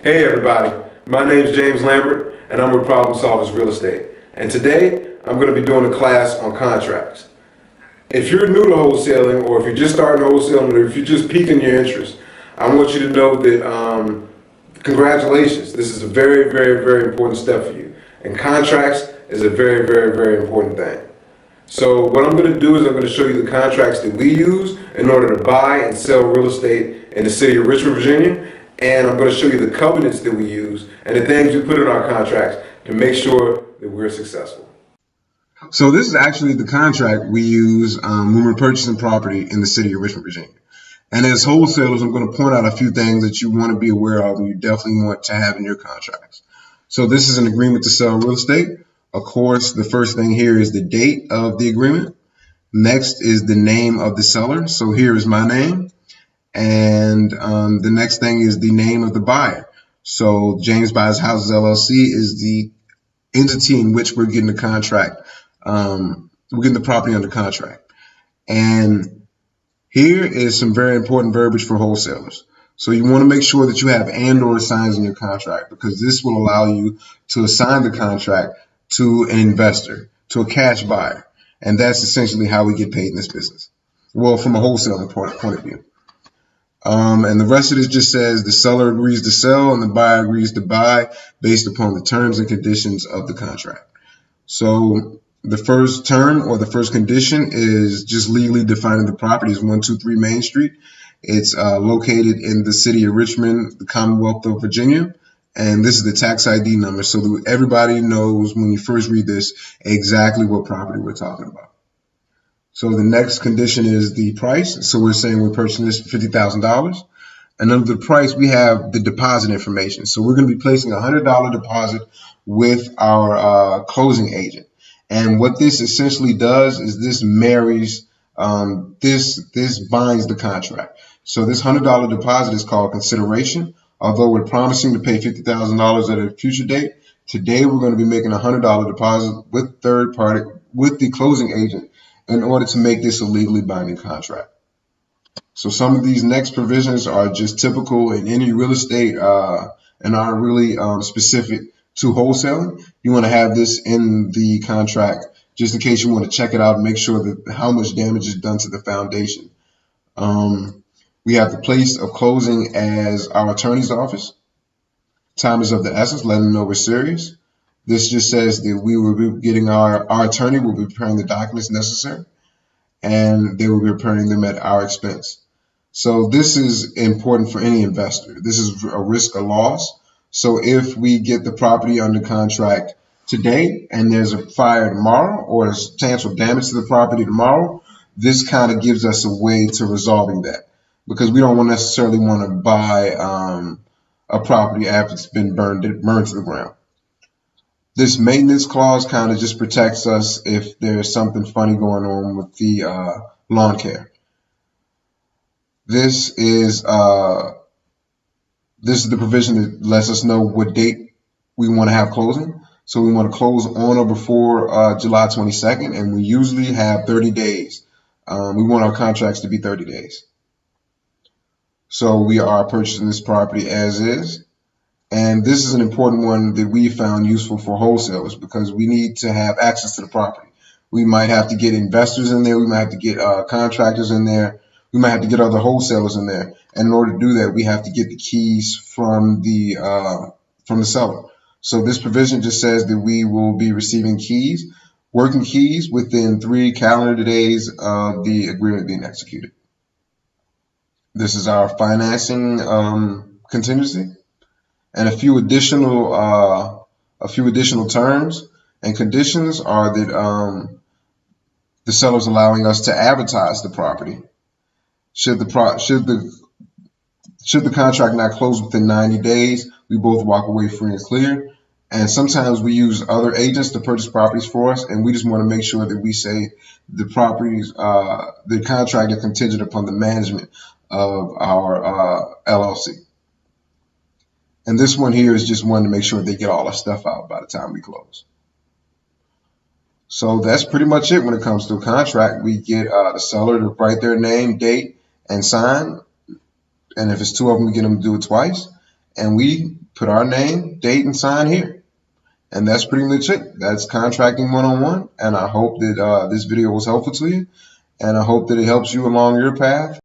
Hey everybody, my name is James Lambert and I'm with Problem Solvers Real Estate. And today I'm going to be doing a class on contracts. If you're new to wholesaling, or if you're just starting wholesaling, or if you're just piquing your interest, I want you to know that congratulations. This is a very, very, very important step for you. And contracts is a very, very, very important thing. So what I'm going to do is I'm going to show you the contracts that we use in order to buy and sell real estate in the city of Richmond, Virginia. And I'm going to show you the covenants that we use and the things we put in our contracts to make sure that we're successful. So this is actually the contract we use when we're purchasing property in the city of Richmond, Virginia. And as wholesalers, I'm going to point out a few things that you want to be aware of and you definitely want to have in your contracts. So this is an agreement to sell real estate. Of course, the first thing here is the date of the agreement. Next is the name of the seller. So here is my name. And the next thing is the name of the buyer. So James Buys Houses LLC is the entity in which we're getting the contract. We're getting the property under contract. And here is some very important verbiage for wholesalers. So you want to make sure that you have and/or signs in your contract, because this will allow you to assign the contract to an investor, to a cash buyer. And that's essentially how we get paid in this business. Well, from a wholesaling point of view. And the rest of this just says the seller agrees to sell and the buyer agrees to buy based upon the terms and conditions of the contract. So the first term or the first condition is just legally defining the property as 123 Main Street. It's located in the city of Richmond, the Commonwealth of Virginia. And this is the tax ID number, so that everybody knows when you first read this exactly what property we're talking about. So the next condition is the price. So we're saying we're purchasing this for $50,000. And under the price, we have the deposit information. So we're going to be placing a $100 deposit with our closing agent. And what this essentially does is this marries, this binds the contract. So this $100 deposit is called consideration. Although we're promising to pay $50,000 at a future date, today we're going to be making a $100 deposit with third party, with the closing agent, in order to make this a legally binding contract. So some of these next provisions are just typical in any real estate and are really specific to wholesaling. You want to have this in the contract just in case you want to check it out and make sure that how much damage is done to the foundation. We have the place of closing as our attorney's office. Time is of the essence. Let them know we're serious. This just says that we will be getting our attorney will be preparing the documents necessary, and they will be preparing them at our expense. So this is important for any investor. This is a risk of loss. So if we get the property under contract today and there's a fire tomorrow or there's potential damage to the property tomorrow, this kind of gives us a way to resolving that, because we don't necessarily want to buy a property after it's been burned to the ground. This maintenance clause kind of just protects us if there's something funny going on with the lawn care. This is the provision that lets us know what date we want to have closing. So we want to close on or before July 22nd, and we usually have 30 days. We want our contracts to be 30 days. So we are purchasing this property as is. And this is an important one that we found useful for wholesalers, because we need to have access to the property. We might have to get investors in there. We might have to get contractors in there. We might have to get other wholesalers in there. And in order to do that, we have to get the keys from the seller. So this provision just says that we will be receiving keys, working keys, within 3 calendar days of the agreement being executed. This is our financing contingency, and a few additional terms and conditions are that the seller's allowing us to advertise the property. Should the contract not close within 90 days, we both walk away free and clear. And sometimes we use other agents to purchase properties for us, and we just want to make sure that we say the properties, the contract is contingent upon the management of our LLC. And this one here is just one to make sure they get all our stuff out by the time we close. So that's pretty much it when it comes to a contract. We get the seller to write their name, date, and sign. And if it's 2 of them, we get them to do it twice. and we put our name, date, and sign here. And that's pretty much it. That's contracting one-on-one. And I hope that this video was helpful to you. And I hope that it helps you along your path.